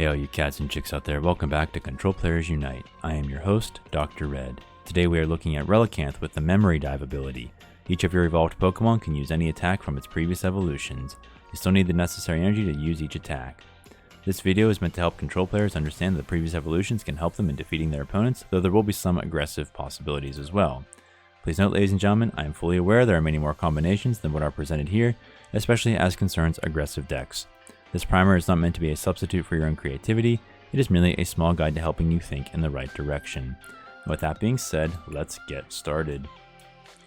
Hey all you cats and chicks out there, welcome back to Control Players Unite. I am your host, Dr. Red. Today we are looking at Relicanth with the Memory Dive ability. Each of your evolved Pokemon can use any attack from its previous evolutions. You still need the necessary energy to use each attack. This video is meant to help Control players understand that the previous evolutions can help them in defeating their opponents, though there will be some aggressive possibilities as well. Please note, ladies and gentlemen, I am fully aware there are many more combinations than what are presented here, especially as concerns aggressive decks. This primer is not meant to be a substitute for your own creativity, it is merely a small guide to helping you think in the right direction. And with that being said, let's get started.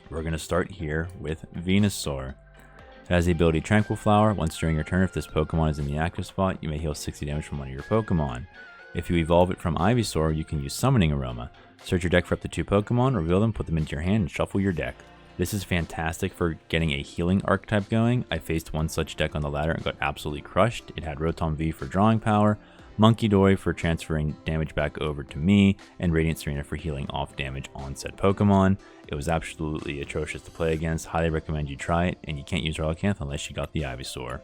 We're going to start here with Venusaur. It has the ability Tranquil Flower. Once during your turn, if this Pokemon is in the active spot, you may heal 60 damage from one of your Pokemon. If you evolve it from Ivysaur, you can use Summoning Aroma. Search your deck for up to 2 Pokemon, reveal them, put them into your hand, and shuffle your deck. This is fantastic for getting a healing archetype going. I faced one such deck on the ladder and got absolutely crushed. It had Rotom V for drawing power, Monkey Doy for transferring damage back over to me, and Radiant Serena for healing off damage on said Pokemon. It was absolutely atrocious to play against. Highly recommend you try it, and you can't use Relicanth unless you got the Ivysaur.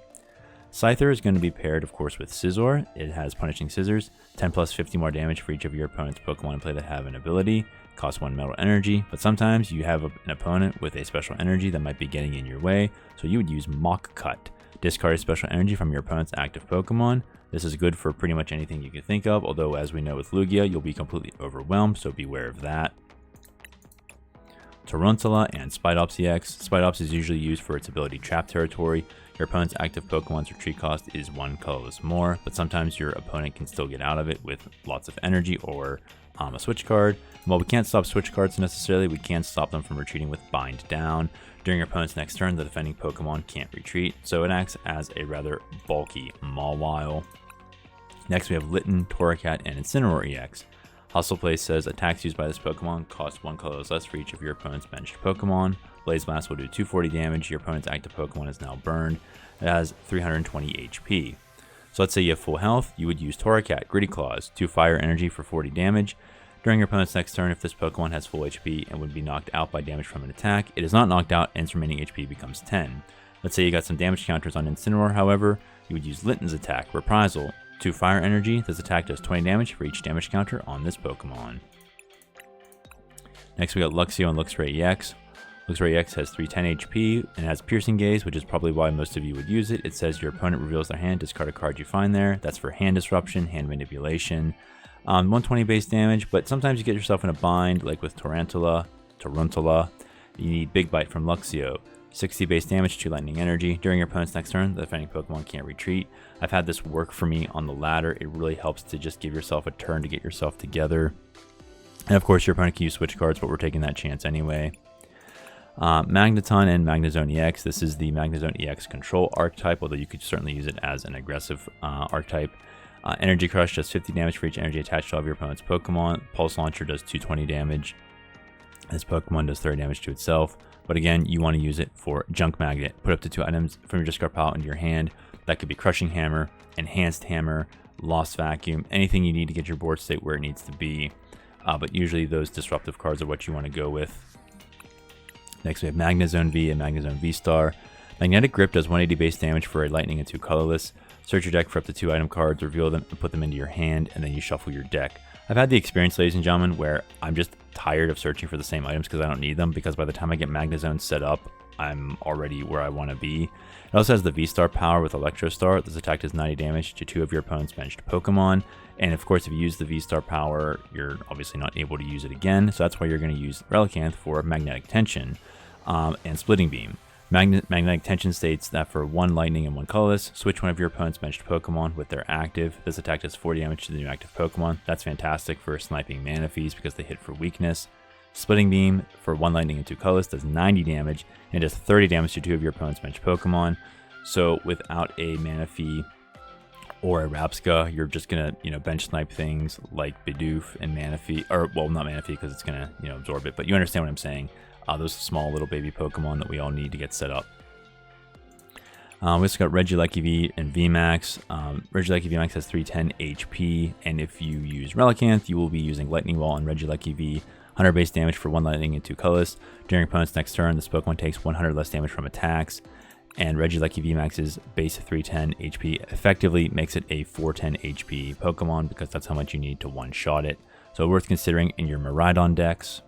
Scyther is going to be paired, of course, with Scizor. It has Punishing Scissors, 10 plus 50 more damage for each of your opponent's Pokemon in play that have an ability. Costs 1 metal energy, but sometimes you have an opponent with a special energy that might be getting in your way, so you would use Mock Cut. Discard a special energy from your opponent's active Pokemon. This is good for pretty much anything you can think of, although as we know with Lugia, you'll be completely overwhelmed, so beware of that. Tarantula and Spidops EX. Spidops is usually used for its ability Trap Territory. Your opponent's active Pokemon's retreat cost is 1 colorless more, but sometimes your opponent can still get out of it with lots of energy or a switch card. And while we can't stop switch cards necessarily, we can stop them from retreating with Bind Down. During your opponent's next turn, the defending Pokemon can't retreat, so it acts as a rather bulky Mawile. Next we have Litten, Torracat, and Incineroar EX. Hustle Play says attacks used by this Pokemon cost 1 colorless less for each of your opponent's benched Pokemon. Blaze Blast will do 240 damage. Your opponent's active Pokemon is now burned. It has 320 HP. So let's say you have full health, you would use Torracat, Gritty Claws, 2 fire energy for 40 damage. During your opponent's next turn, if this Pokemon has full HP and would be knocked out by damage from an attack, it is not knocked out and its remaining HP becomes 10. Let's say you got some damage counters on Incineroar, however, you would use Litten's attack, Reprisal, 2 fire energy. This attack does 20 damage for each damage counter on this Pokemon. Next we got Luxio and Luxray EX. Luxray EX has 310 HP and has Piercing Gaze, which is probably why most of you would use it. It says your opponent reveals their hand, discard a card you find there. That's for hand disruption, hand manipulation. 120 base damage, but sometimes you get yourself in a bind, like with Tarantula. You need Big Bite from Luxio. 60 base damage, 2 lightning energy. During your opponent's next turn, the defending Pokemon can't retreat. I've had this work for me on the ladder. It really helps to just give yourself a turn to get yourself together. And of course, your opponent can use switch cards, but we're taking that chance anyway. Magneton and Magnezone EX. This is the Magnezone EX control archetype, although you could certainly use it as an aggressive archetype. Energy Crush does 50 damage for each energy attached to all of your opponent's Pokemon. Pulse Launcher does 220 damage. This Pokemon does 30 damage to itself. But again, you want to use it for Junk Magnet. Put up to 2 items from your discard pile into your hand. That could be Crushing Hammer, Enhanced Hammer, Lost Vacuum, anything you need to get your board state where it needs to be. But usually those disruptive cards are what you want to go with. Next we have Magnezone V and Magnezone V-Star. Magnetic Grip does 180 base damage for a lightning and 2 colorless. Search your deck for up to 2 item cards, reveal them, and put them into your hand, and then you shuffle your deck. I've had the experience, ladies and gentlemen, where I'm just tired of searching for the same items because I don't need them, because by the time I get Magnezone set up, I'm already where I want to be. It also has the V-Star power with Electro Star. This attack does 90 damage to 2 of your opponent's benched Pokemon. And of course, if you use the V-Star power, you're obviously not able to use it again, so that's why you're going to use Relicanth for Magnetic Tension and Splitting Beam. Magnetic Tension states that for 1 lightning and 1 colorless, switch one of your opponent's benched Pokemon with their active. This attack does 40 damage to the new active Pokemon. That's fantastic for sniping Manaphy's because they hit for weakness. Splitting Beam for 1 lightning and 2 colorless does 90 damage and does 30 damage to 2 of your opponent's benched Pokemon. So without a Manaphy or a Rapska, you're just gonna bench snipe things like Bidoof and Manaphy, or well, not Manaphy because it's gonna absorb it, but you understand what I'm saying. Those small little baby Pokemon that we all need to get set up. We also got Regieleki V and VMAX. Regieleki VMAX has 310 HP, and if you use Relicanth, you will be using Lightning Ball on Regieleki V. 100 base damage for 1 lightning and 2 colorless. During your opponent's next turn, this Pokemon takes 100 less damage from attacks. and Regieleki VMAX's base 310 HP effectively makes it a 410 HP Pokemon because that's how much you need to one-shot it. So worth considering in your Miraidon decks.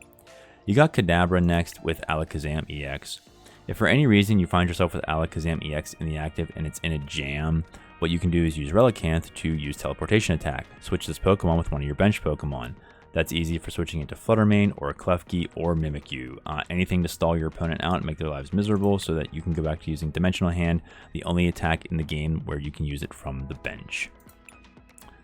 You got Kadabra next with Alakazam EX. If for any reason you find yourself with Alakazam EX in the active and it's in a jam, what you can do is use Relicanth to use Teleportation Attack. Switch this Pokemon with one of your bench Pokemon. That's easy for switching into Fluttermane or Klefki or Mimikyu. Anything to stall your opponent out and make their lives miserable so that you can go back to using Dimensional Hand, the only attack in the game where you can use it from the bench.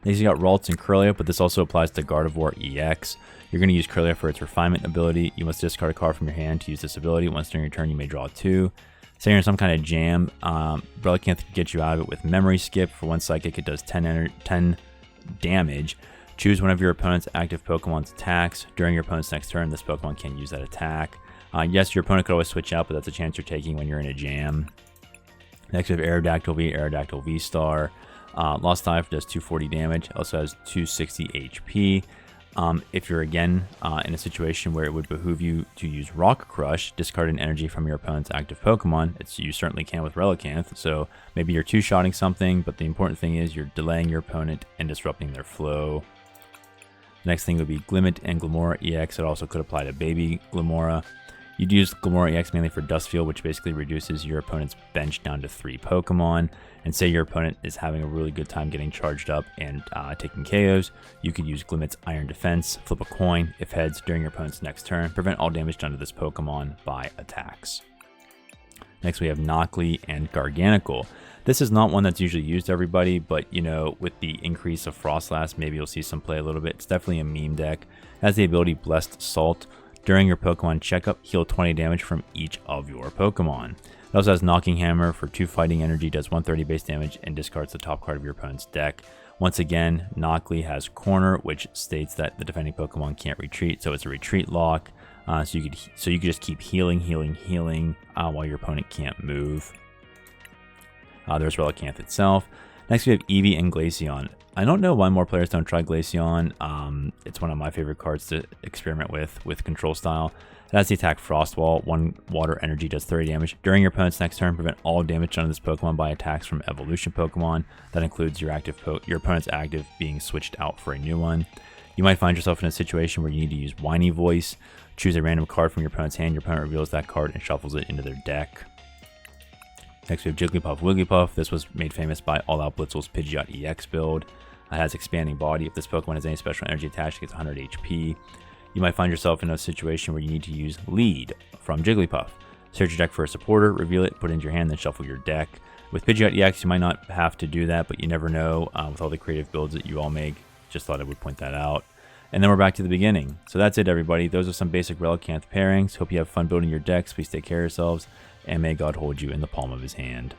Next, you got Ralts and Kirlia, but this also applies to Gardevoir EX. You're going to use Kirlia for its Refinement ability. You must discard a card from your hand to use this ability. Once during your turn, you may draw 2. Say you're in some kind of jam, Relicanth can get you out of it with Memory Skip. For one Psychic, it does 10 damage. Choose one of your opponent's active Pokemon's attacks. During your opponent's next turn, this Pokemon can't use that attack. Yes, your opponent could always switch out, but that's a chance you're taking when you're in a jam. Next, we have Aerodactyl V, Aerodactyl V-Star. Lost Dive does 240 damage, also has 260 HP. If you're again in a situation where it would behoove you to use Rock Crush, discard an energy from your opponent's active Pokemon. You certainly can with Relicanth, so maybe you're two-shotting something, but the important thing is you're delaying your opponent and disrupting their flow. Next thing would be Glimmet and Glamora EX. It also could apply to Baby Glamora. You'd use Glamora EX mainly for Duskfield, which basically reduces your opponent's bench down to 3 Pokemon. And say your opponent is having a really good time getting charged up and taking KOs, you could use Glimmet's Iron Defense, flip a coin, if heads, during your opponent's next turn, prevent all damage done to this Pokemon by attacks. Next we have Nocli and Garganacl. This is not one that's usually used everybody, but you know, with the increase of Frostlass, maybe you'll see some play a little bit. It's definitely a meme deck. It has the ability Blessed Salt. During your Pokemon checkup, heal 20 damage from each of your Pokemon. It also has Knocking Hammer for 2 fighting energy, does 130 base damage, and discards the top card of your opponent's deck. Once again, Nocli has Corner, which states that the defending Pokemon can't retreat, so it's a retreat lock. So you could just keep healing while your opponent can't move. There's Relicanth itself. Next we have Eevee and Glaceon. I don't know why more players don't try Glaceon. It's one of my favorite cards to experiment with control style. It has the attack Frostwall. 1 water energy does 30 damage. During your opponent's next turn, prevent all damage done to this Pokemon by attacks from evolution Pokemon. That includes your opponent's active being switched out for a new one. You might find yourself in a situation where you need to use Whiny Voice. Choose a random card from your opponent's hand. Your opponent reveals that card and shuffles it into their deck. Next we have Jigglypuff Wigglypuff. This was made famous by All Out Blitzel's Pidgeot EX build. It has Expanding Body. If this Pokemon has any special energy attached, it gets 100 HP. You might find yourself in a situation where you need to use Lead from Jigglypuff. Search your deck for a supporter, reveal it, put it into your hand, then shuffle your deck. With Pidgeot EX, you might not have to do that, but you never know with all the creative builds that you all make. Just thought I would point that out. And then we're back to the beginning. So that's it, everybody. Those are some basic Relicanth pairings. Hope you have fun building your decks. Please take care of yourselves, and may God hold you in the palm of his hand.